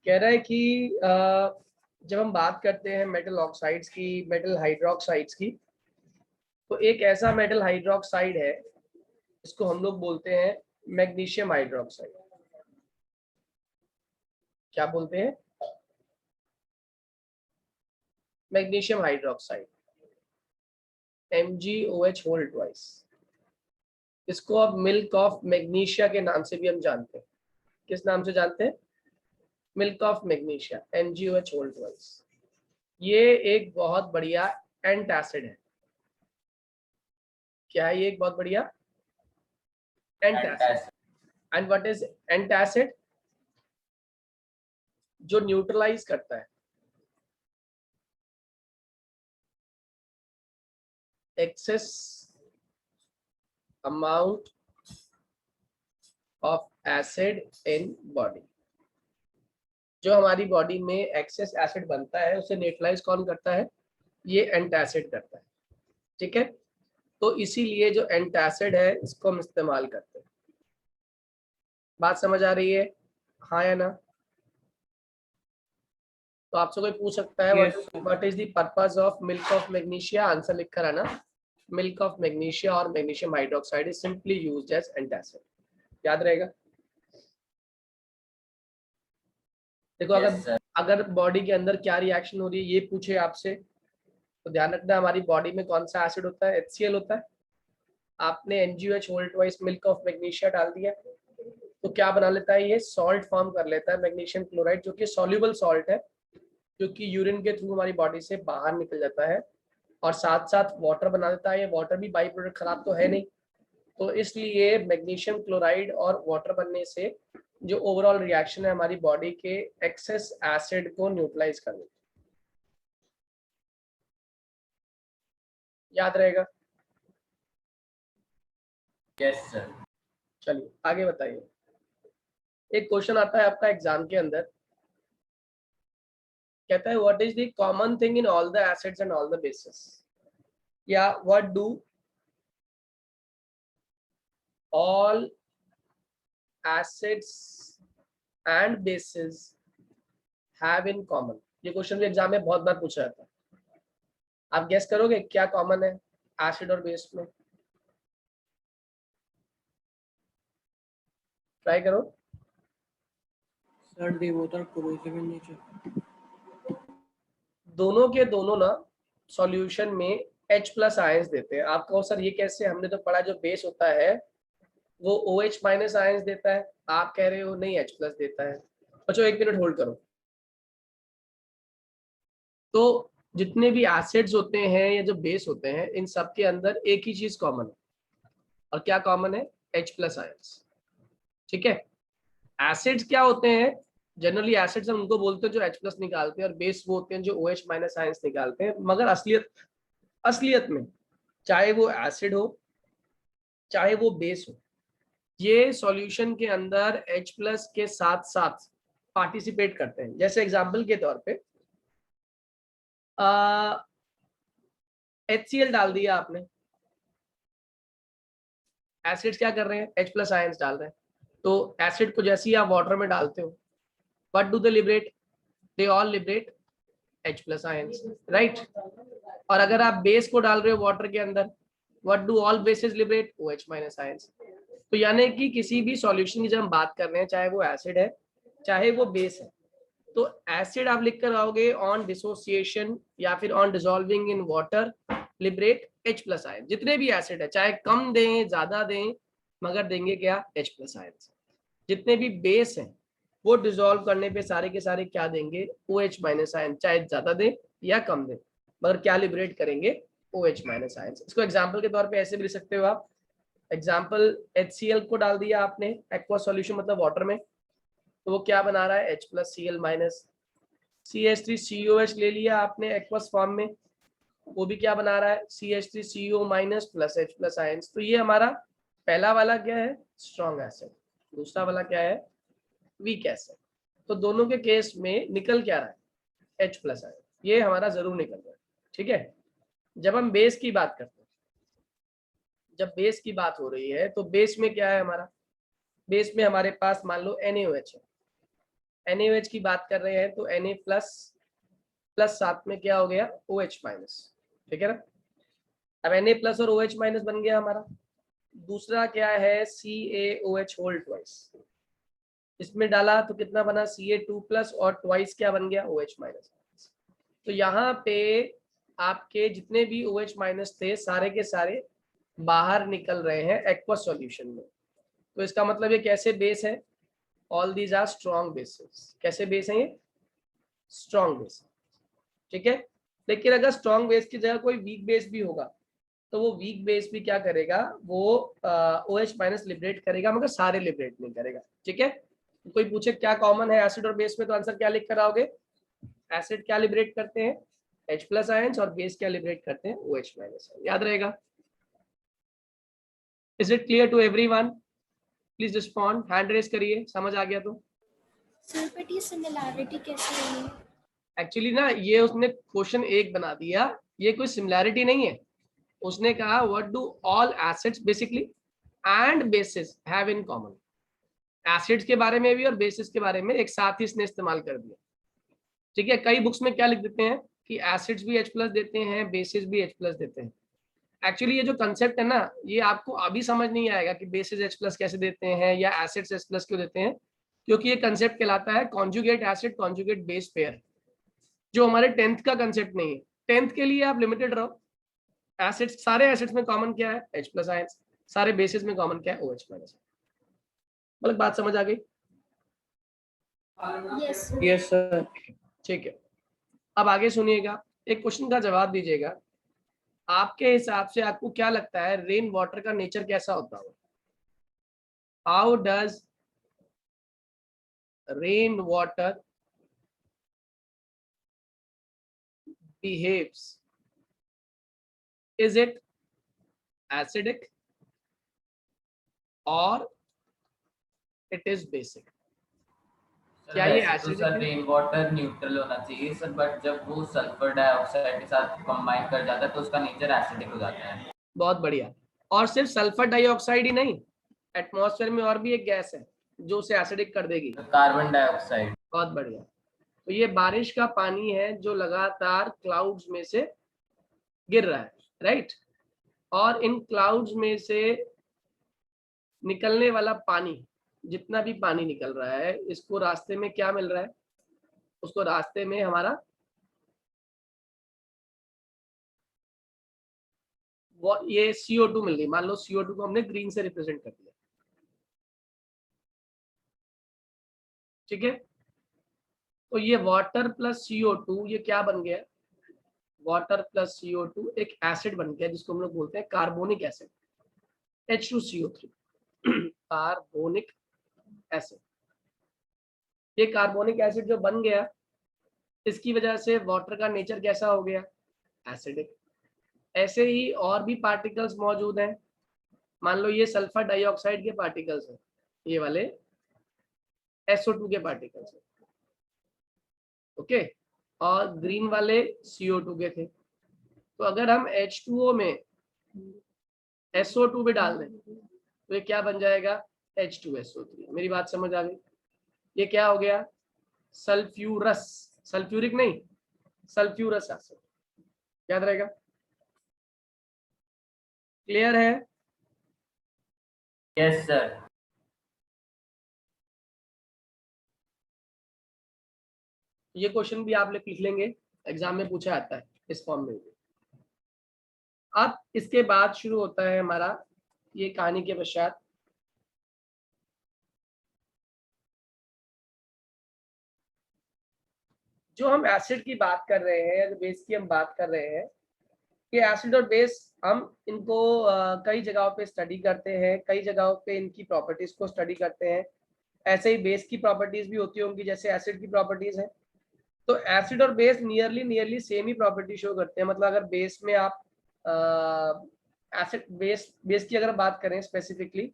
कह रहा है कि जब हम बात करते हैं मेटल ऑक्साइड्स की, मेटल हाइड्रोक्साइड्स की, तो एक ऐसा मेटल हाइड्रोक्साइड है इसको हम लोग बोलते हैं मैग्नीशियम हाइड्रोक्साइड। क्या बोलते हैं? Magnesium hydroxide, MgOH whole twice. इसको अब मिल्क ऑफ मैग्नीशिया के नाम से भी हम जानते हैं। किस नाम से जानते हैं? Milk of magnesia, MgOH whole twice. ये एक बहुत बढ़िया एंटासिड है। क्या है ये? एक बहुत बढ़िया antacid. And what is antacid? जो न्यूट्रलाइज करता है excess amount of acid in body. जो हमारी बॉडी में एक्सेस एसिड बनता है उसे न्यूट्रलाइज कौन करता है? ये एंटासिड करता है। ठीक है, तो इसीलिए जो एंटासिड है इसको हम इस्तेमाल करते हैं। बात समझ आ रही है? हाँ या ना? तो आपसे कोई पूछ सकता है what is the purpose of milk of magnesia? Answer लिख कर आना। मिल्क ऑफ मैग्नीशिया और magnesium hydroxide is simply used as antacid. याद रहेगा? देखो, अगर बॉडी के अंदर क्या रिएक्शन हो रही है ये पूछे आपसे, तो ध्यान रखना हमारी बॉडी में कौन सा एसिड होता है? HCl होता है। आपने NgOH whole twice milk of magnesia डाल दिया तो क्या बना लेता है? ये सॉल्ट फॉर्म कर लेता है, मैग्नीशियम क्लोराइड, जो कि सॉल्युबल सॉल्ट है, जो कि यूरिन के थ्रू हमारी बॉडी से बाहर निकल जाता है और साथ साथ वाटर बना देता है। ये वाटर भी बाई प्रोडक्ट, खराब तो है नहीं। तो इसलिए मैग्नीशियम क्लोराइड और वाटर बनने से जो ओवरऑल रिएक्शन है हमारी बॉडी के एक्सेस एसिड को न्यूट्रलाइज कर देती है। याद रहेगा? Yes sir. चलिए आगे बताइए। एक क्वेश्चन आता है आपका एग्जाम के अंदर, कहता है what is the common thing in all the acids and all the basis, या what do all acids and basis have in common. ये क्वेश्चन भी एग्जाम में बहुत बार पूछा जाता है। आप गेस करोगे क्या कॉमन है एसिड और बेस में? ट्राई करो। Sir the water corrosive in nature. दोनों के दोनों ना सॉल्यूशन में H+ आयंस देते हैं। आप कहो सर ये कैसे? हमने तो पढ़ा जो बेस होता है वो OH- आयंस देता है। आप कह रहे हो नहीं H+ देता है। बच्चों एक मिनट होल्ड करो। तो जितने भी एसिड्स होते हैं या जो बेस होते हैं इन सब के अंदर एक ही चीज कॉमन है, और क्या कॉमन है? H+ ions. ठीक है, एसिड्स क्या होते हैं? जनरली एसिड्स हम उनको बोलते हैं जो H+ निकालते हैं, और बेस वो होते हैं जो OH- आयंस निकालते हैं। मगर असलियत में चाहे वो एसिड हो चाहे वो बेस हो, ये सॉल्यूशन के अंदर H+ के साथ साथ पार्टिसिपेट करते हैं। जैसे एग्जांपल के तौर पे HCl डाल दिया आपने, एसिड्स क्या कर रहे हैं? H+ आयंस डाल रहे हैं। तो एसिड को जैसे ही आप वाटर में डालते हो, what do they liberate? They all liberate H+ ions, right? और अगर आप बेस को डाल रहे हो वाटर के अंदर, what do all bases liberate? OH- ions. तो यानी कि किसी भी सॉल्यूशन की जब हम बात कर रहे हैं, चाहे वो एसिड है चाहे वो बेस है, तो एसिड आप लिख कर आओगे ऑन डिसोसिएशन या फिर on dissolving in water liberate H+ ion. जितने भी एसिड है चाहे कम दें ज्यादा दें, मगर देंगे क्या? H+ ion. जितने भी बेस हैं वो डिसॉल्व करने पे सारे के सारे क्या देंगे? OH- आयन, चाहे ज्यादा दें या कम दें, मगर क्या लिबरेट करेंगे? OH- ion. इसको एग्जाम्पल के तौर पे ऐसे भी लिख सकते हो आप। एग्जाम्पल, HCl को डाल दिया आपने एक्वा सॉल्यूशन मतलब वाटर में, तो वो क्या बना रहा है? H+Cl-, CH3COH ले लिया आपने एक्वस फॉर्म में, वो भी क्या बना रहा है? CH3CO- plus H+ ions. तो ये हमारा पहला वाला क्या है? Strong acid. दूसरा वाला क्या है? Weak acid. तो दोनों के केस में निकल क्या रहा है? H+ ion. ये हमारा जरूर निकल रहा है। ठीक है, जब हम बेस की बात करते हैं, जब बेस की बात हो रही है तो बेस में क्या है हमारा? बेस में हमारे पास मान लो NaOH है। NaOH की बात कर रहे हैं तो Na प्लस साथ में क्या हो गया OH माइनस, ठीक है ना। अब Na प्लस और OH माइनस बन गया हमारा। दूसरा क्या है CaOH होल ट्वाइस, इसमें डाला तो कितना बना Ca2 प्लस और ट्वाइस क्या बन गया OH माइनस। तो यहाँ पे आपके जितने भी OH माइनस थे सारे के सारे बाहर निकल रहे हैं एक्वस सॉल्यूशन में। तो इसका मतलब ये कैसे बेस है, all these are strong bases. कैसे बेस है ये, स्ट्रॉन्ग बेस, ठीक है। लेकिन अगर स्ट्रॉन्ग बेस की जगह कोई वीक बेस भी होगा तो वो वीक बेस भी क्या करेगा, वो OH माइनस लिबरेट करेगा मगर सारे लिबरेट नहीं करेगा, ठीक है। तो कोई पूछे क्या कॉमन है एसिड और बेस में, तो आंसर क्या लिख कर आओगे, एसिड क्या लिबरेट करते हैं H प्लस आयंस और बेस क्या लिबरेट करते हैं OH माइनस, याद रहेगा। Is it clear to everyone, please respond, hand raise करिए समझ आ गया तो। सर बट ये सिमिलैरिटी कैसे है? एक्चुअली ना ये उसने क्वेश्चन एक बना दिया, ये कोई सिमिलैरिटी नहीं है। उसने कहा what do all acids basically and basis have in common. Acids के बारे में भी और बेसिस के बारे में एक साथ ही इसने इस्तेमाल कर दिया, ठीक है। कई बुक्स में क्या लिख देते हैं कि एसिड्स भी H प्लस देते हैं बेसिस भी H प्लस देते हैं। एक्चुअली ये जो कंसेप्ट है ना ये आपको अभी समझ नहीं आएगा कि बेसिस H प्लस कैसे देते हैं या एसिड्स H प्लस क्यों देते हैं, क्योंकि ये कंसेप्ट कहलाता है conjugate acid conjugate base pair, जो हमारे 10th का कंसेप्ट नहीं है। 10th के लिए आप लिमिटेड रहो। एसिड्स, सारे एसिड्स में कॉमन क्या है H प्लस आयंस, सारे बेसिस में कॉमन क्या है OH माइनस। मतलब बात समझ आ गई, यस यस सर। ठीक है। अब आगे सुनिएगा, एक क्वेश्चन का जवाब दीजिएगा। आपके हिसाब से आपको क्या लगता है रेन वाटर का नेचर कैसा होता होगा, how does rain water behaves, is it acidic or it is basic? क्या ये एसिडिक सर है? रेन वाटर न्यूट्रल होना चाहिए सर, बट जब वो सल्फर डाइऑक्साइड के साथ कंबाइन कर जाता है तो उसका नेचर एसिडिक हो जाता है। बहुत बढ़िया। और सिर्फ सल्फर डाइऑक्साइड ही नहीं, एटमॉस्फेयर में और भी एक गैस है जो उसे एसिडिक कर देगी, कार्बन डाइऑक्साइड। बहुत बढ़िया। तो ये बारिश का पानी है जो लगातार क्लाउड्स में से गिर रहा है, राइट। और इन क्लाउड्स में से निकलने वाला पानी, जितना भी पानी निकल रहा है इसको रास्ते में क्या मिल रहा है, उसको रास्ते में हमारा वो ये CO2 मिल रही। मान लो CO2 को हमने ग्रीन से रिप्रेजेंट कर दिया, ठीक है। तो ये वाटर प्लस CO2 ये क्या बन गया, वाटर प्लस CO2 एक एसिड बन गया जिसको हम लोग बोलते हैं carbonic acid, H2CO3 carbonic acid. ये कार्बोनिक एसिड जो बन गया इसकी वजह से वाटर का नेचर कैसा हो गया, एसिडिक। ऐसे ही और भी पार्टिकल्स मौजूद हैं। मान लो ये सल्फर डाइऑक्साइड के पार्टिकल्स हैं, ये वाले SO2 के पार्टिकल्स हैं, ओके। और ग्रीन वाले CO2 के थे। तो अगर हम H2O में SO2 भी डाल दें तो ये क्या बन जाएगा H2SO3। मेरी बात समझ आ गई, ये क्या हो गया सल्फ्यूरस, सल्फ्यूरिक नहीं सल्फ्यूरस एसिड, याद रहेगा, क्लियर है। Yes sir. ये क्वेश्चन भी आप लोग लिख लेंगे, एग्जाम में पूछा आता है इस फॉर्म में। अब इसके बाद शुरू होता है हमारा ये कहानी के पश्चात जो हम एसिड की बात कर रहे हैं या बेस की हम बात कर रहे हैं, कि एसिड और बेस हम इनको कई जगहों पे स्टडी करते हैं, कई जगहों पे इनकी प्रॉपर्टीज को स्टडी करते हैं। ऐसे ही बेस की प्रॉपर्टीज भी होती होंगी जैसे एसिड की प्रॉपर्टीज है। तो एसिड और बेस नियरली सेम ही प्रॉपर्टी शो करते हैं। मतलब अगर बेस में आप एसिड बेस की अगर बात करें स्पेसिफिकली,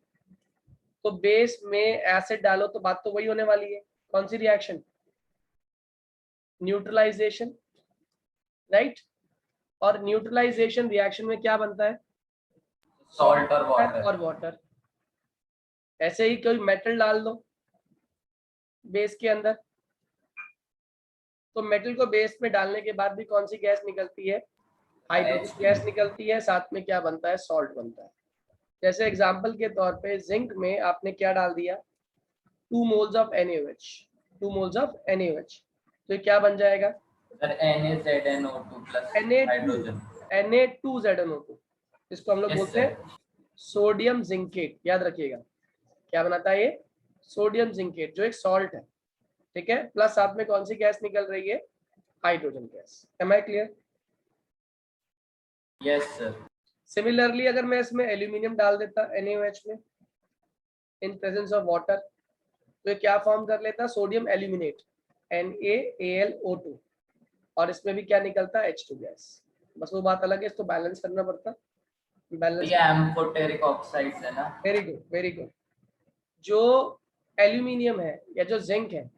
तो बेस में एसिड डालो तो बात तो वही होने वाली है, कौन सी रिएक्शन, न्यूट्रलाइजेशन, राइट। और न्यूट्रलाइजेशन रिएक्शन में क्या बनता है, सॉल्ट और वाटर। और वाटर। ऐसे ही कोई मेटल डाल दो बेस के अंदर तो मेटल को बेस में डालने के बाद भी कौन सी गैस निकलती है? हाइड्रोजन गैस निकलती है, साथ में क्या बनता है? सॉल्ट बनता है। जैसे एग्जांपल के तौर पे जिंक में आपने क्या डाल दिया? 2 moles of NaOH, 2 moles of NaOH, तो ये क्या बन जाएगा? Sir NaZnO2 plus Na2 hydrogen. Na2ZnO2, इसको हम लोग यस बोलते हैं सर। Sodium zincate. याद रखिएगा क्या बनाता है ये? सोडियम जिंकेट, जो एक सॉल्ट है, ठीक है। प्लस साथ में कौन सी गैस निकल रही है? Hydrogen gas. Am I clear? Yes sir. Similarly अगर मैं इसमें एल्यूमिनियम डाल देता NaOH में इन प्रेजेंस ऑफ वाटर, तो ये क्या फॉर्म कर लेता? सोडियम एल्यूमिनेट, NaAlO2, और इसमें भी क्या निकलता? H2 gas. बस वो बात अलग है, इसको बैलेंस करना पड़ता। बैलेंस, ये एम्फोटेरिक ऑक्साइड्स है ना? Very good very good. जो एल्यूमिनियम है या जो जिंक है,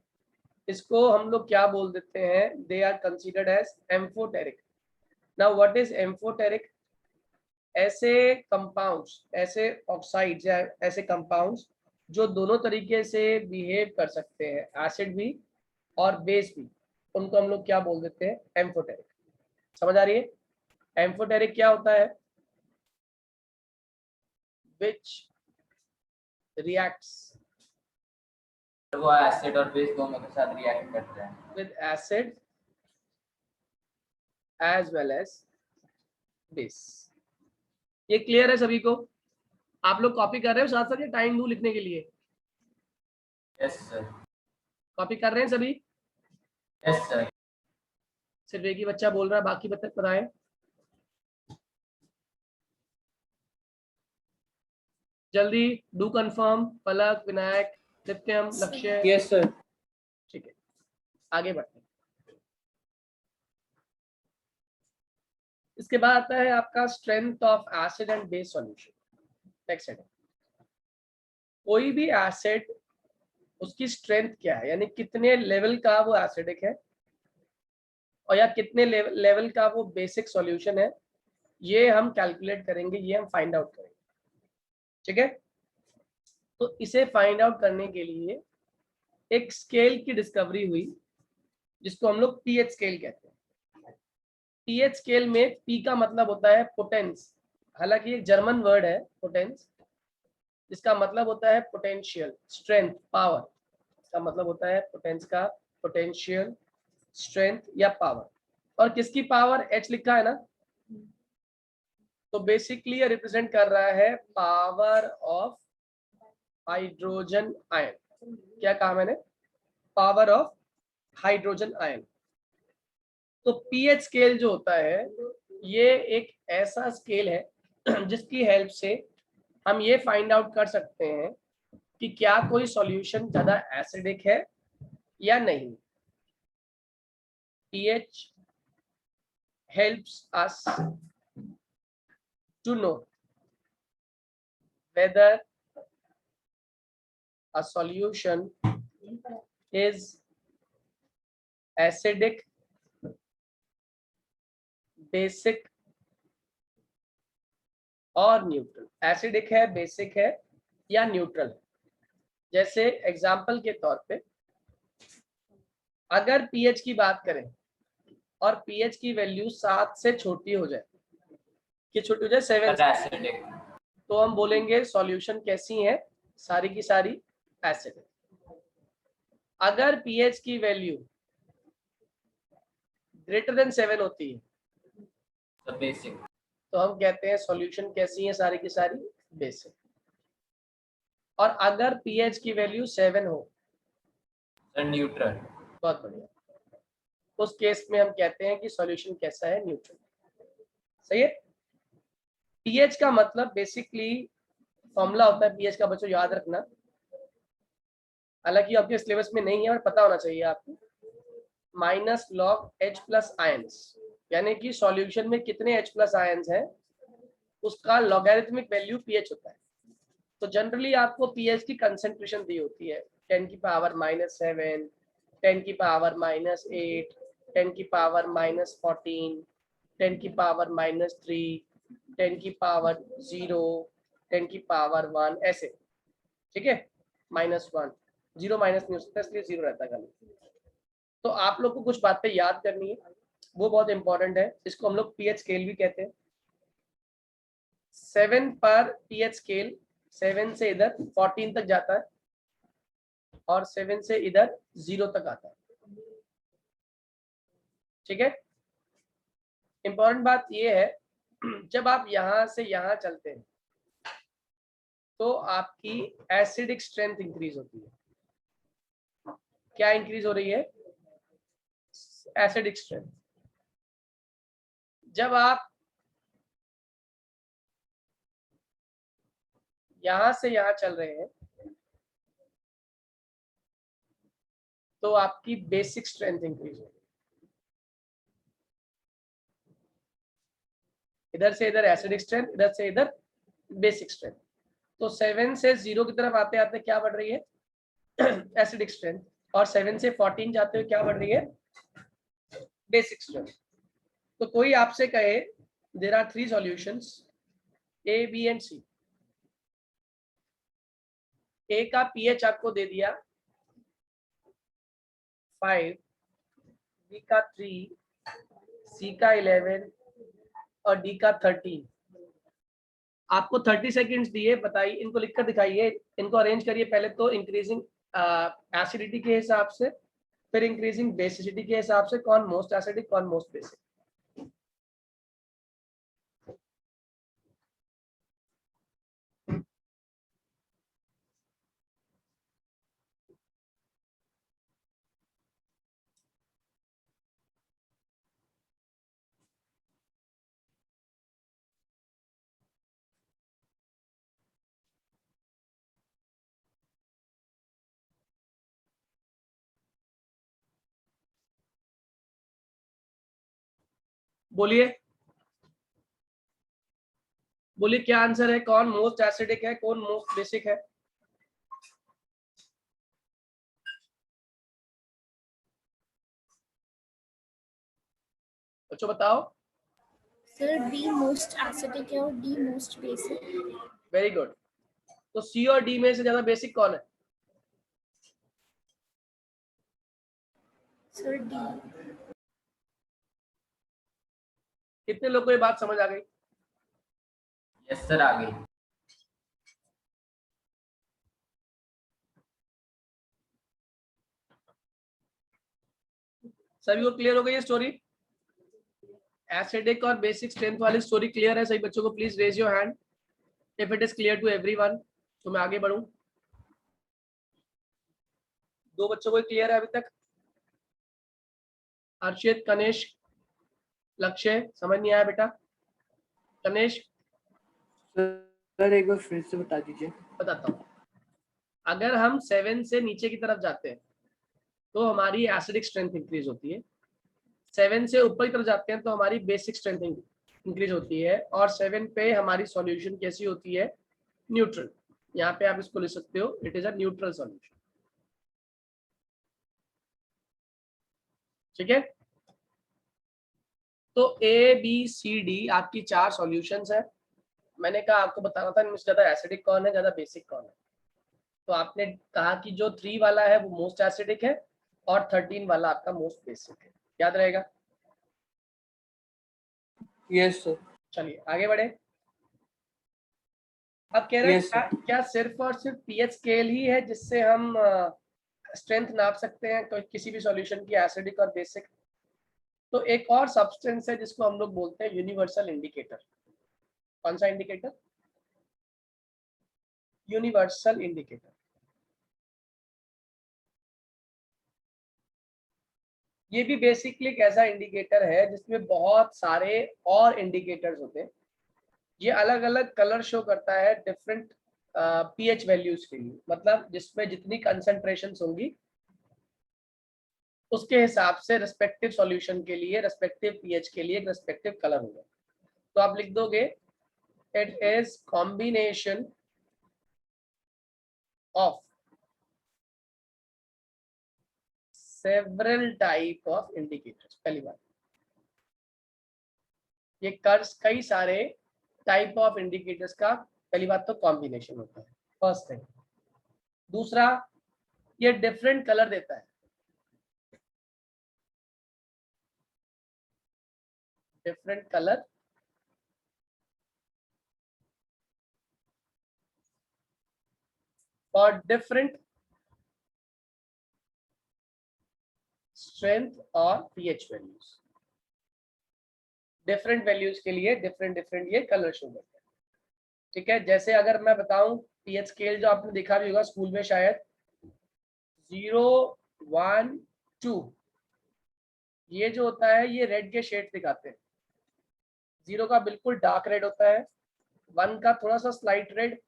इसको हम लोग क्या बोल देते हैं? They are considered as amphoteric. Now what is amphoteric? ऐसे कंपाउंड्स, ऐसे ऑक्साइड्स या ऐसे कंपाउंड्स जो दोनों तरीके से बिहेव कर सकते हैं, एसिड भी और बेस भी, उनको हम लोग क्या बोल देते हैं? एम्फोटेरिक। समझ आ रही है? एम्फोटेरिक क्या होता है? विच रिएक्ट्स वो एसिड और बेस दोनों के साथ रिएक्ट करते हैं। With acid as well as base. ये क्लियर है सभी को? आप लोग कॉपी कर रहे हो साथ साथ, ये टाइम दूं लिखने के लिए? Yes sir. कॉपी कर रहे हैं सभी? Yes sir. सिर्फ एक ही बच्चा बोल रहा है, बाकी बच्चे बताएं। जल्दी डू कंफर्म। पलक, विनायक, नित्यम, लक्ष्य। Yes sir. ठीक है, आगे बढ़ते हैं। इसके बाद आता है आपका strength of acid and base solution. Next है, कोई भी एसिड, उसकी स्ट्रेंथ क्या है, यानी कितने लेवल का वो एसिडिक है और या कितने लेवल का वो बेसिक सॉल्यूशन है, ये हम कैलकुलेट करेंगे, ये हम फाइंड आउट करेंगे। ठीक है, तो इसे फाइंड आउट करने के लिए एक स्केल की डिस्कवरी हुई, जिसको हम लोग पीएच स्केल कहते हैं। पीएच स्केल में पी का मतलब होता है पोटेंस, हालांकि एक जर्मन वर्ड है पोटेंस, जिसका मतलब होता है पोटेंशियल, स्ट्रेंथ, पावर। इसका मतलब होता है पोटेंस का पोटेंशियल, स्ट्रेंथ या पावर। और किसकी पावर? एच लिखा है ना, तो बेसिकली ये रिप्रेजेंट कर रहा है पावर ऑफ हाइड्रोजन आयन। क्या कहा मैंने? Power of hydrogen ion. तो पीएच स्केल जो होता है, ये एक ऐसा स्केल है जिसकी हेल्प से हम ये फाइंड आउट कर सकते हैं कि क्या कोई सॉल्यूशन ज्यादा एसिडिक है या नहीं। pH helps us to know whether a solution is acidic, basic और न्यूट्रल। एसिडिक है, बेसिक है या न्यूट्रल है। जैसे एग्जांपल के तौर पे, अगर पीएच की बात करें और पीएच की वैल्यू 7 से छोटी हो जाए, कि छोटी हो जाए 7 से, एसिडिक। तो हम बोलेंगे सॉल्यूशन कैसी है? सारी की सारी एसिड है। अगर पीएच की वैल्यू ग्रेटर देन 7 होती है, तो बेसिक। तो हम कहते हैं सॉल्यूशन कैसी है? सारी की सारी बेसिक। और अगर पीएच की वैल्यू 7 हो, सर न्यूट्रल। बहुत बढ़िया, उस केस में हम कहते हैं कि सॉल्यूशन कैसा है? न्यूट्रल। सही है। पीएच का मतलब बेसिकली फॉर्मूला होता है पीएच का, बच्चों याद रखना, हालांकि आपके सिलेबस में नहीं है और पता होना चाहिए आपको। Minus log H plus ions, यानी कि सॉल्यूशन में कितने H प्लस आयंस हैं, उसका लॉगरिथमिक वैल्यू पीएच होता है। तो जनरली आपको पीएच की कंसेंट्रेशन दी होती है 10 की पावर -7, 10 की पावर -8, 10 की पावर -14, 10 की पावर -3, 10 की पावर 0, 10 की पावर 1, ऐसे। ठीक है, -1, 0 माइनस नहीं हो सकता, इसलिए 0 रहता है खाली। तो आप लोग को कुछ बातें याद करनी है, वो बहुत इंपॉर्टेंट है। इसको हम लोग पीएच स्केल भी कहते हैं। 7 पर पीएच स्केल 7 से इधर 14 तक जाता है और 7 से इधर 0 तक आता है। ठीक है, इंपॉर्टेंट बात ये है, जब आप यहां से यहां चलते हैं तो आपकी एसिडिक स्ट्रेंथ इंक्रीज होती है। क्या इंक्रीज हो रही है? Acidic strength. जब आप यहां से यहां चल रहे हैं तो आपकी बेसिक स्ट्रेंथ इंक्रीज होगी। इधर से इधर एसिडिक स्ट्रेंथ, इधर से इधर बेसिक स्ट्रेंथ। तो 7 से 0 की तरफ आते आते क्या बढ़ रही है? Acidic strength. और 7 से 14 जाते हुए क्या बढ़ रही है? Basic strength. तो कोई आपसे कहे there are 3 solutions A, B and C. A का पीएच आपको दे दिया 5, बी का 3, सी का 11 और डी का 13। आपको 30 सेकेंड्स दिए, बताइए, इनको लिखकर दिखाइए, इनको अरेंज करिए। पहले तो इंक्रीजिंग एसिडिटी के हिसाब से, फिर इंक्रीजिंग बेसिसिटी के हिसाब से, कौन मोस्ट एसिडिक कौन मोस्ट बेसिक। बोलिए बोलिए, क्या आंसर है? कौन मोस्ट एसिडिक है, कौन मोस्ट बेसिक है? बच्चों बताओ। सर बी मोस्ट एसिडिक है और D most basic. Very good. तो सी और डी में से ज्यादा बेसिक कौन है? Sir D. कितने लोगों को ये बात समझ आ गई? यस सर, आ गई। सभी को क्लियर हो गई ये स्टोरी? एसिडिक और बेसिक स्ट्रेंथ वाली स्टोरी क्लियर है सही बच्चों को? Please raise your hand if it is clear to everyone, तो मैं आगे बढ़ूं। 2 बच्चों को क्लियर है अभी तक? अर्षित, कनिष्क, लक्ष्य, समझ नहीं आया बेटा? कनिष्क सर एक बार फिर से बता दीजिए। बताता हूँ। अगर हम 7 से नीचे की तरफ जाते हैं तो हमारी एसिडिक स्ट्रेंथ इंक्रीज होती है। 7 से ऊपर की तरफ जाते हैं तो हमारी बेसिक स्ट्रेंथ इंक्रीज होती है। और 7 पे हमारी सॉल्यूशन कैसी होती है? न्यूट्रल। यहाँ पे आप इसको लिख सकते हो, it is a neutral solution. ठीक है, तो ए बी सी डी आपकी 4 सॉल्यूशंस है। मैंने कहा आपको बताना था इनमें से ज्यादा एसिडिक कौन है, ज्यादा बेसिक कौन है। तो आपने कहा कि जो 3 वाला है वो मोस्ट एसिडिक है और 13 वाला आपका मोस्ट बेसिक है। याद रहेगा? Yes sir. चलिए आगे बढ़े। अब कह रहे हैं Yes, sir. क्या सिर्फ और सिर्फ पीएच स्केल ही है जिससे हम स्ट्रेंथ नाप सकते हैं किसी भी सॉल्यूशन की, एसिडिक और बेसिक? तो एक और सब्सटेंस है जिसको हम लोग बोलते हैं यूनिवर्सल इंडिकेटर। कौन सा इंडिकेटर? Universal indicator. ये भी बेसिकली एक ऐसा इंडिकेटर है जिसमें बहुत सारे और इंडिकेटर्स होते हैं। ये अलग अलग कलर शो करता है डिफरेंट पीएच वैल्यूज के लिए। मतलब जिसमें जितनी कंसंट्रेशन होंगी उसके हिसाब से रेस्पेक्टिव सॉल्यूशन के लिए, रेस्पेक्टिव पीएच के लिए एक रेस्पेक्टिव कलर होगा। तो आप लिख दोगे it is combination of several type of indicators. पहली बात, ये कई सारे टाइप ऑफ इंडिकेटर्स का पहली बात तो कॉम्बिनेशन होता है, फर्स्ट थिंग। दूसरा, ये डिफरेंट कलर देता है। different color for different strength और pH values. डिफरेंट वैल्यूज के लिए डिफरेंट ये कलर शो करते हैं. ठीक है, जैसे अगर मैं बताऊं पीएच स्केल जो आपने देखा भी होगा स्कूल में शायद 0, 1, 2, ये जो होता है ये रेड के शेड दिखाते हैं. 0 का बिल्कुल डार्क रेड होता है, 1 का थोड़ा सा स्लाइट रेड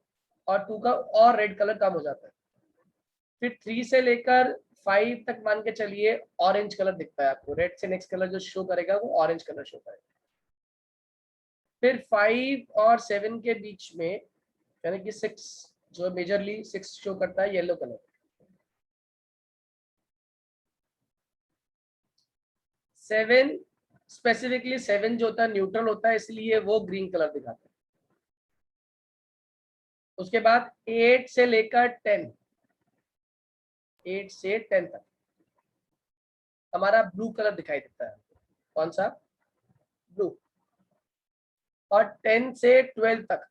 और 2 का और रेड कलर कम हो जाता है. फिर 3 से लेकर 5 तक मान के चलिए ऑरेंज कलर दिखता है आपको. रेड से नेक्स्ट कलर जो शो करेगा वो ऑरेंज कलर शो करेगा. फिर 5 और 7 के बीच में यानी कि 6 जो मेजरली 6 शो करता है येलो कलर. 7 स्पेसिफिकली 7 जो होता है न्यूट्रल होता है इसलिए वो ग्रीन कलर दिखाता है. उसके बाद 8 से लेकर 10, 8 से 10 तक हमारा ब्लू कलर दिखाई देता है. कौन सा? ब्लू. और 10 से 12 तक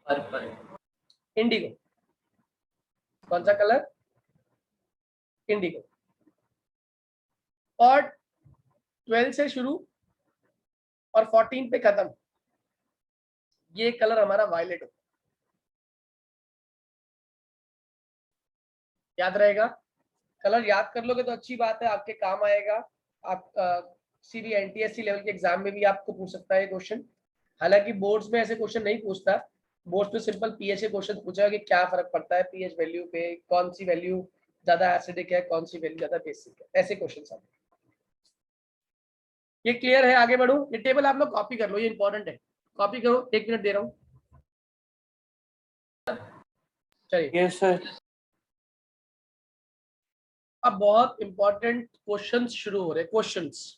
पर्पल, इंडिगो. कौन सा कलर? इंडिगो. और 12 से शुरू और 14 पे खत्म ये कलर हमारा वायलेट होता है. याद रहेगा. कलर याद कर लोगे तो अच्छी बात है, आपके काम आएगा. आप किसी भी एनटीएससी लेवल के एग्जाम में भी आपको पूछ सकता है क्वेश्चन. हालांकि बोर्ड्स में ऐसे क्वेश्चन नहीं पूछता. बोर्ड्स में सिंपल पीएच के क्वेश्चन पूछा कि क्या फर्क पड़ता है पीएच वैल्यू पे, कौन सी वैल्यू ज्यादा एसिडिक है, कौन सी वैल्यू ज्यादा बेसिक है, ऐसे क्वेश्चन आते हैं. ये क्लियर है? आगे बढ़ो. ये टेबल आप लोग कॉपी कर लो, ये इंपॉर्टेंट है. कॉपी करो, 1 मिनट दे रहा हूँ. चलिए. Yes sir. अब बहुत इंपॉर्टेंट क्वेश्चंस शुरू हो रहे. क्वेश्चंस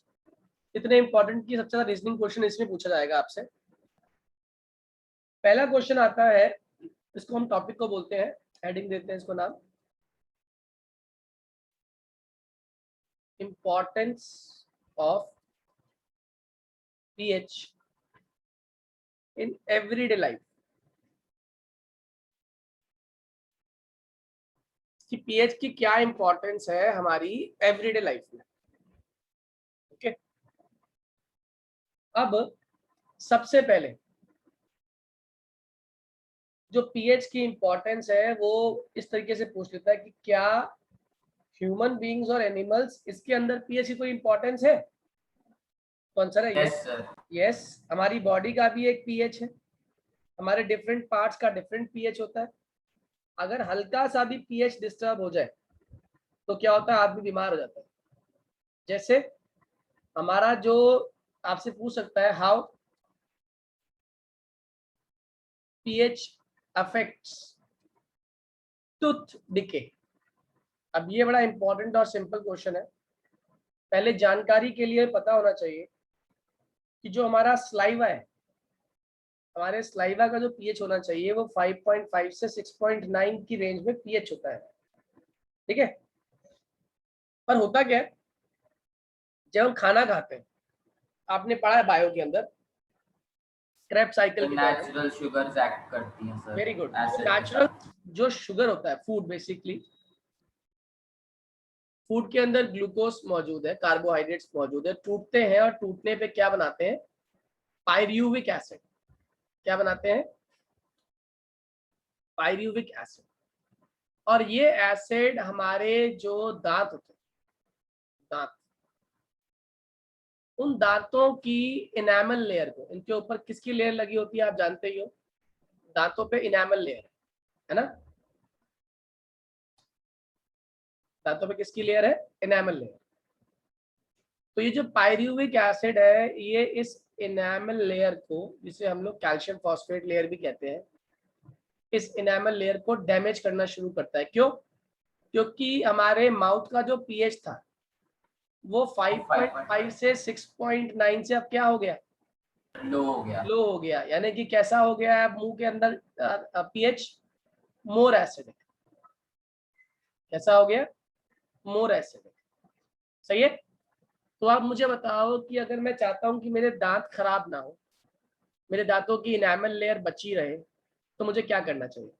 इतने इंपॉर्टेंट कि सबसे ज्यादा रीजनिंग क्वेश्चन इसमें पूछा जाएगा आपसे. पहला क्वेश्चन आता है, इसको हम टॉपिक को बोलते हैं, हेडिंग देते हैं इसको नाम, importance of pH in everyday life. कि पीएच की क्या इंपॉर्टेंस है हमारी एवरीडे लाइफ में. ओके. अब सबसे पहले जो पीएच की इंपॉर्टेंस है वो इस तरीके से पूछ लेता है कि क्या ह्यूमन बीइंग्स और एनिमल्स इसके अंदर पीएच की कोई इंपॉर्टेंस है? कौन सा है? Yes sir. यस. हमारी बॉडी का भी एक पीएच है, हमारे डिफरेंट पार्ट्स का डिफरेंट पीएच होता है. अगर हल्का सा भी पीएच डिस्टर्ब हो जाए तो क्या होता है? आदमी बीमार हो जाता है. जैसे हमारा जो आपसे पूछ सकता है how pH affects tooth decay. अब ये बड़ा इंपॉर्टेंट और सिंपल क्वेश्चन है. पहले जानकारी के लिए पता होना चाहिए कि जो हमारा स्लाइवा है, हमारे स्लाइवा का जो पीएच होना चाहिए वो 5.5 से 6.9 की रेंज में पीएच होता है. ठीक है. पर होता क्या है, जब हम खाना खाते हैं, आपने पढ़ा है बायो के अंदर क्रेब्स साइकिल के बारे में. नेचुरल शुगर्स एक्ट करती हैं सर. Very good. Acid के नेचुरल साथ. जो शुगर होता है, फूड बेसिकली, फूड के अंदर ग्लूकोज मौजूद है, कार्बोहाइड्रेट्स मौजूद है, टूटते हैं और टूटने पे क्या बनाते हैं? पायरूविक एसिड. क्या बनाते हैं? पायरूविक एसिड. और ये एसिड हमारे जो दांत होते हैं, दांत, उन दांतों की इनेमल लेयर को, इनके ऊपर किसकी लेयर लगी होती है आप जानते ही हो. दांतों पे इनेमल लेयर है ना. दांतों पे किसकी लेयर है? Enamel layer. तो ये जो पायरूविक एसिड है ये इस इनेमल लेयर को, जिसे हम लोग कैल्शियम फॉस्फेट लेयर भी कहते हैं, इस इनेमल लेयर को डैमेज करना शुरू करता है. क्यों? क्योंकि हमारे माउथ का जो पीएच था वो 5.5 से 6.9 से अब क्या हो गया? लो हो गया. लो हो गया. यानी कि कैसा हो गया है? मुंह के अंदर पीएच मोर एसिडिक. कैसा हो गया? More acidic. सही है. तो आप मुझे बताओ कि अगर मैं चाहता हूं कि मेरे दांत खराब ना हो, मेरे दांतों की इनेमल लेयर बची रहे, तो मुझे क्या करना चाहिए?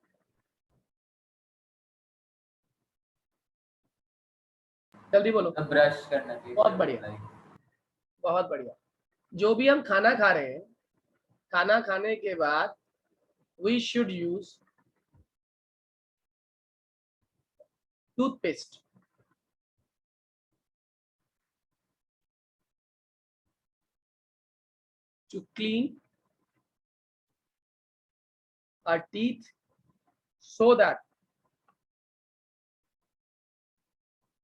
जल्दी बोलो। ब्रश करना चाहिए बहुत सर, बढ़िया, like, बहुत बढ़िया। जो भी हम खाना खा रहे हैं, खाना खाने के बाद we should use toothpaste to clean our teeth so that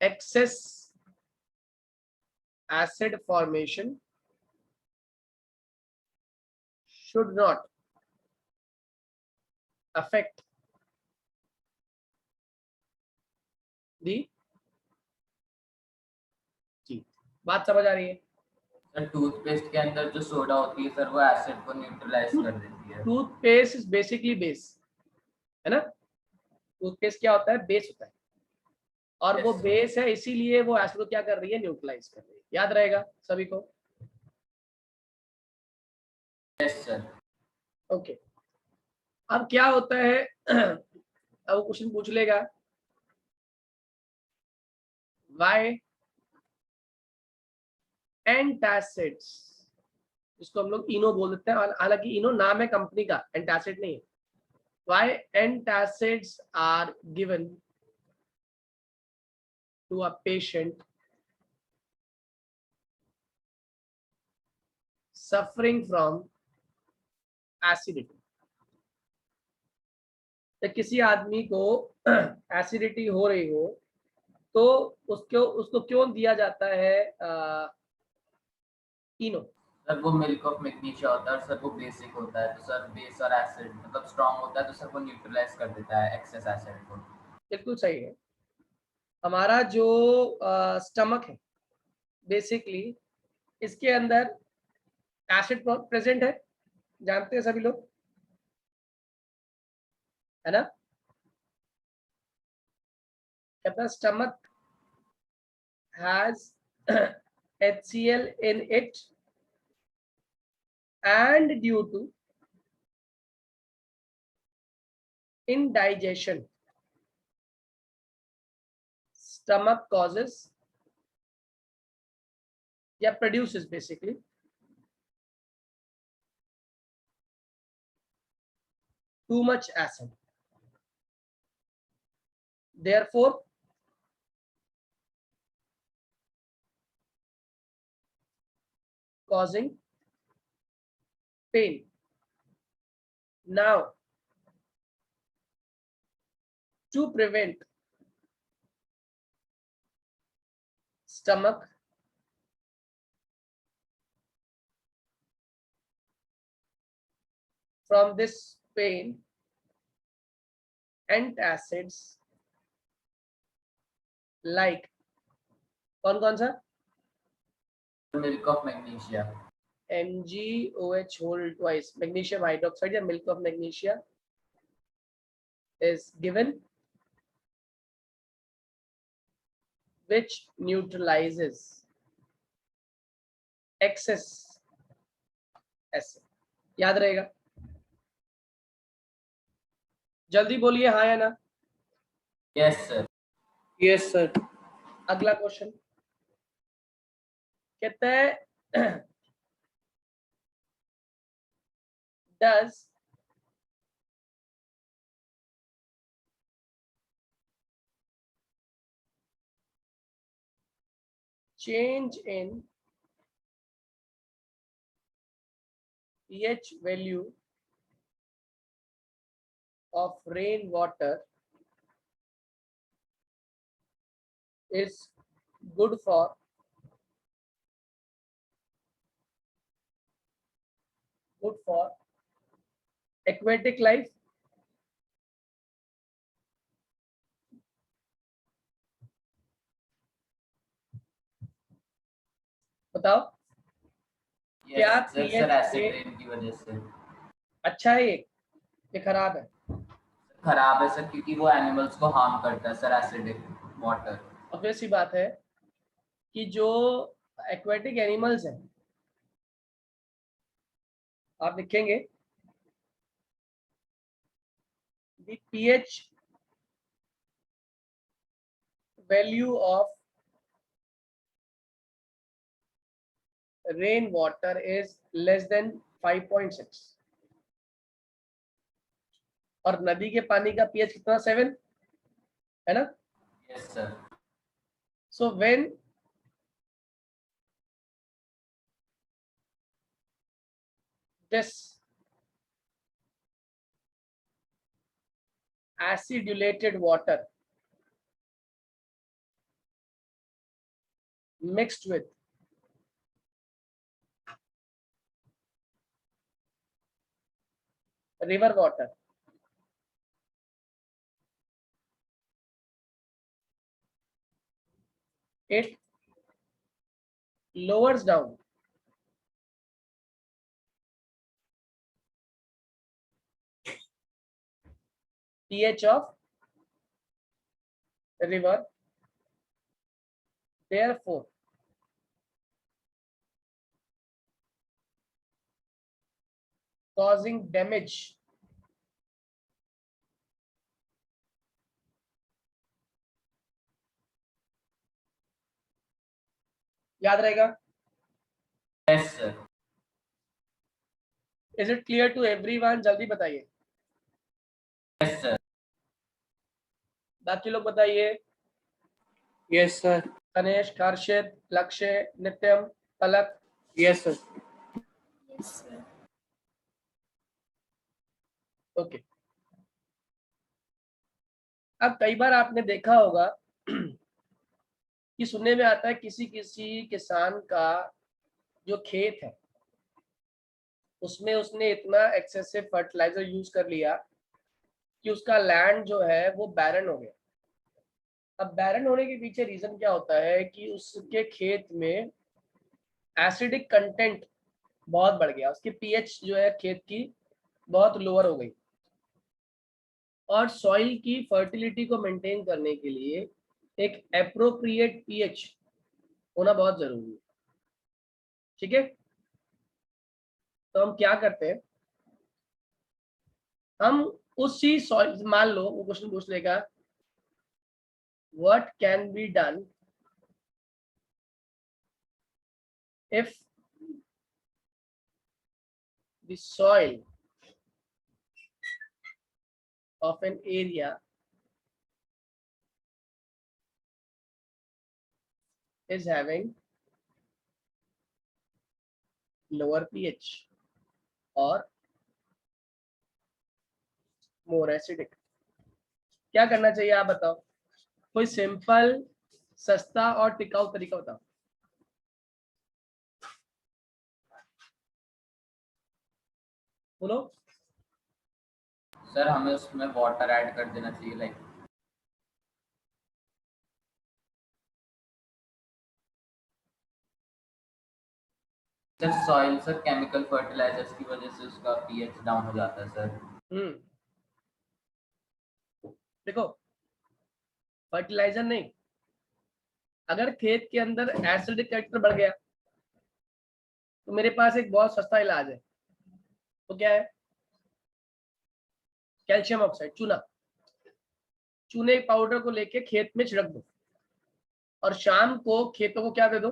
excess acid formation should not affect the teeth। बात समझ आ रही है? सर टूथपेस्ट के अंदर जो सोडा होती है सर वो एसिड को न्यूट्रलाइज कर देती है। टूथपेस्ट इज बेसिकली बेस, है ना? टूथपेस्ट क्या होता है? बेस होता है, और वो Yes, sir. बेस है, इसीलिए वो एसिड को क्या कर रही है? न्यूट्रलाइज कर रही है। याद रहेगा सभी को? Yes sir. ओके। अब क्या होता है अब वो क्वेश्चन पूछ लेगा वाई एंटासिड्स, जिसको हम लोग इनो बोल देते हैं, और हालांकि इनो नाम है कंपनी का, एंटासिड नहीं है। Why antacids are given to a patient suffering from acidity. जब किसी आदमी को एसिडिटी हो रही हो तो उसको क्यों दिया जाता है इनो? सर वो मिल्क ऑफ मैग्नीशिया होता है और सर वो बेसिक होता है, तो सर बेस और एसिड मतलब स्ट्रांग होता है, तो सर वो न्यूट्रलाइज कर देता है एक्सेस एसिड को। बिल्कुल सही है। हमारा जो स्टमक है, बेसिकली इसके अंदर एसिड प्रेजेंट है, जानते हैं सभी लोग, है ना? कहता stomach has HCl in it and due to indigestion stomach causes या produces basically too much acid, therefore causing pain. Now to prevent stomach from this pain, antacids like कौन सा? Milk of magnesia. MgOH whole twice, magnesium hydroxide या milk of magnesia is given, which neutralizes excess acid। याद रहेगा? जल्दी बोलिए हाँ या ना। Yes sir. Yes sir. अगला क्वेश्चन कहता है does change in pH value of rainwater is good for aquatic life? बताओ क्या yes sir, sir pH acid में रेन की वजह से। अच्छा है ये खराब है? खराब है सर क्योंकि वो एनिमल्स को हार्म करता है सर एसिडिक वाटर। ऑब्वियस सी बात है कि जो एक्वेटिक एनिमल्स हैं, आप लिखेंगे the pH value of rain water is less than 5.6 और नदी के पानी का pH कितना 7 है ना. Yes, sir. So when this acidulated water mixed with river water, it lowers down pH of river, therefore causing damage याद रहेगा. Yes, sir. Is it clear to everyone? जल्दी बताइए. Yes, sir. बाकी लोग बताइए. Yes, sir. तनेश, हर्षित, लक्ष्य, नित्यम, पलक. Yes, sir. Yes, sir. Okay. अब कई बार आपने देखा होगा कि सुनने में आता है किसी किसी किसान का जो खेत है उसमें उसने इतना एक्सेसिव फर्टिलाइजर यूज कर लिया कि उसका लैंड जो है वो बैरन हो गया. अब बैरन होने के पीछे रीजन क्या होता है कि उसके खेत में एसिडिक कंटेंट बहुत बढ़ गया, उसकी पीएच जो है खेत की बहुत लोअर हो गई. और सॉइल की फर्टिलिटी को मेंटेन करने के लिए एक एप्रोप्रिएट पीएच होना बहुत जरूरी है. ठीक है. तो हम क्या करते हैं, हम उसी सॉइल, मान लो वो क्वेश्चन पूछ लेगा what can be done if the soil of an area is having lower pH or more acidic. क्या करना चाहिए आप बताओ. कोई सिंपल, सस्ता और टिकाऊ तरीका बताओ. बोलो. सर हमें उसमें वाटर ऐड कर देना चाहिए, like sir soil sir chemical fertilisers की वजह से उसका पीएच डाउन हो जाता है सर. देखो, फर्टिलाइजर नहीं, अगर खेत के अंदर एसिडिक कैरेक्टर बढ़ गया तो मेरे पास एक बहुत सस्ता इलाज है. तो क्या है? कैल्शियम ऑक्साइड, चूना. चूने पाउडर को लेके खेत में छिड़क दो और शाम को खेतों को क्या दे दो,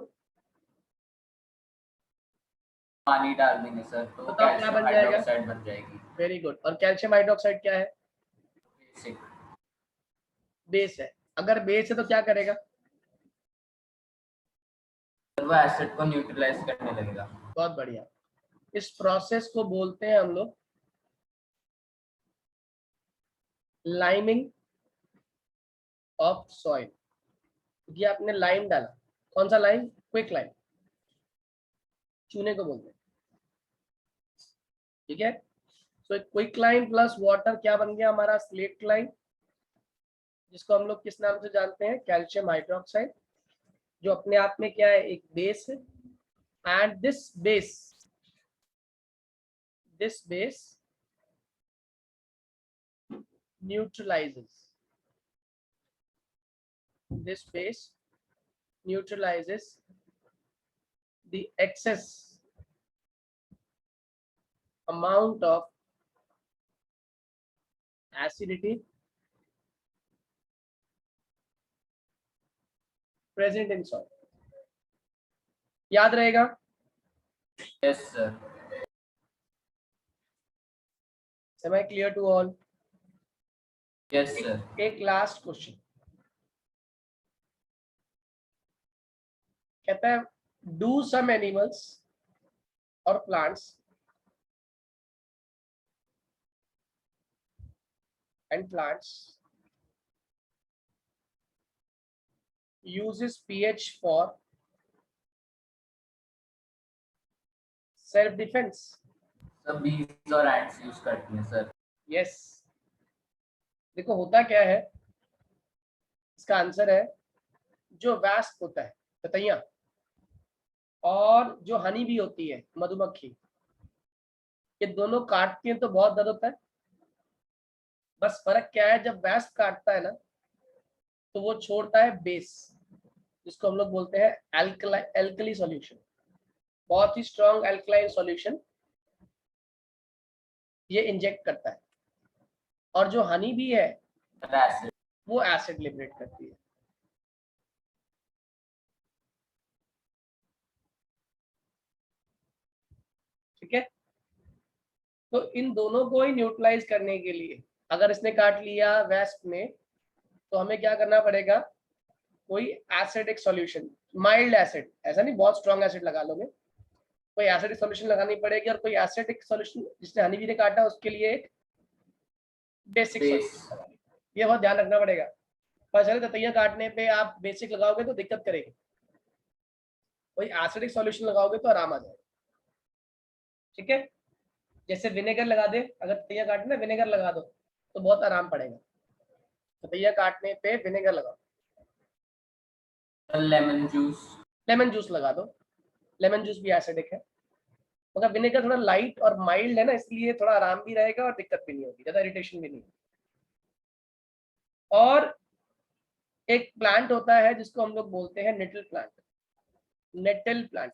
पानी डाल देंगे सर तो बताओ क्या कैल्शियम बन जाएगा? हाइड्रोक्साइड बन जाएगी. Very good. और कैल्शियम हाइड्रोक्साइड क्या है? बेसिक. बेस है. अगर बेस है तो क्या करेगा? सर वो एसिड को न्यूट्रलाइज करने लगेगा. बहुत बढ़िया. इस प्रोसेस को बोलते हैं हम लोग लाइमिंग ऑफ सॉइल. ये आपने लाइम डाला, कौन सा लाइम? क्विक लाइम, चूने को बोलते हैं. ठीक है. So quick lime plus water क्या बन गया हमारा? स्लेट लाइम, जिसको हम लोग किस नाम से जानते हैं? कैल्शियम हाइड्रोक्साइड, जो अपने आप में क्या है? एक बेस है. And this base neutralizes the excess amount of acidity present in soil. याद रहेगा? Yes, sir. Am I clear to all? Yes, sir. एक लास्ट क्वेश्चन कहता है, डू सम एनिमल्स और plants uses pH for self defense? सब bees और ants use करती हैं सर. Yes. देखो होता क्या है, इसका आंसर है जो वैस्प होता है ततैया और जो हनी भी होती है मधुमक्खी, ये दोनों काटती हैं तो बहुत दर्द होता है. बस फर्क क्या है, जब वैस्प काटता है ना तो वो छोड़ता है बेस, जिसको हम लोग बोलते हैं एल्कली सॉल्यूशन, बहुत ही स्ट्रॉन्ग एल्कलाइन सॉल्यूशन ये इंजेक्ट करता है. और जो हनी भी है Acid. वो एसिड लिबरेट करती है. ठीक है, तो इन दोनों को ही न्यूट्रलाइज करने के लिए अगर इसने काट लिया वेस्ट ने, तो हमें क्या करना पड़ेगा, कोई एसिडिक सॉल्यूशन, माइल्ड एसिड, ऐसा नहीं बहुत स्ट्रॉन्ग एसिड लगा लोगे, कोई एसिडिक सॉल्यूशन लगानी पड़ेगी. और कोई एसिडिक सॉल्यूशन जिसने हनी बी ने काटा उसके लिए एक बेसिक सॉल्यूशन लगानी. ये बहुत ध्यान रखना पड़ेगा. पर चले ततैया काटने पे आप बेसिक लगाओगे तो दिक्कत करेगी, कोई एसिडिक सॉल्यूशन लगाओगे तो आराम आ जाएगा. ठीक है, जैसे विनेगर लगा दे, अगर ततैया काटने विनेगर लगा दो तो बहुत आराम पड़ेगा. ततैया काटने पे विनेगर लगाओ, लेमन जूस लगा दो. लेमन जूस भी एसिडिक है, मगर विनेगर थोड़ा लाइट और माइल्ड है ना, इसलिए थोड़ा आराम भी रहेगा और दिक्कत भी नहीं होगी, ज्यादा इरिटेशन भी नहीं. और एक प्लांट होता है जिसको हम लोग बोलते हैं nettle plant. Nettle plant,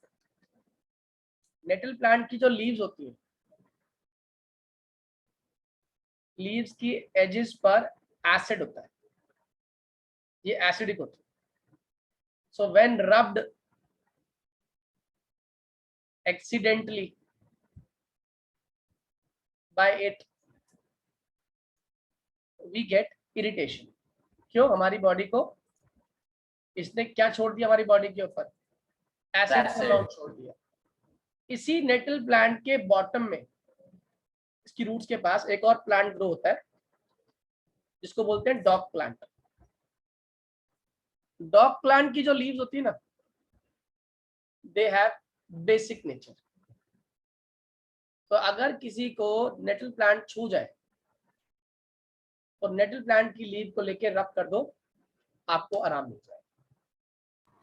nettle plant की जो लीव्स होती है, लीव्स की एजेस पर एसिड होता है, ये एसिडिक होती है. So when rubbed accidentally by it we get irritation. क्यों? हमारी बॉडी को इसने क्या छोड़ दिया, हमारी बॉडी के ऊपर एसिड का अमाउंट छोड़ दिया. इसी नेटल प्लांट के बॉटम में, इसकी रूट्स के पास एक और प्लांट ग्रो होता है जिसको बोलते हैं डॉग प्लांट. डॉग प्लांट की जो लीव्स होती है ना, दे हैव बेसिक नेचर. तो अगर किसी को नेटल प्लांट छू जाए तो नेटल प्लांट की लीव को लेके रब कर दो, आपको आराम मिल जाए.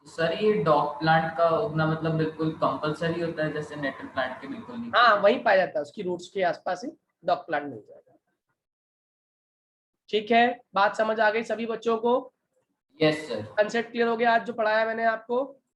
सर ये डॉग प्लांट का उगना मतलब बिल्कुल कंपलसरी होता है, जैसे नेटल प्लांट के बिल्कुल नहीं? हाँ, वहीं पाया जाता है, उसकी रूट्स के आसपास ही डॉग प्लांट मिल जाएगा. ठीक है, बात समझ आ गई सभी बच्चों को? Yes sir. कंसेप्ट क्लियर हो गया आज जो पढ़ाया मैंने आपको?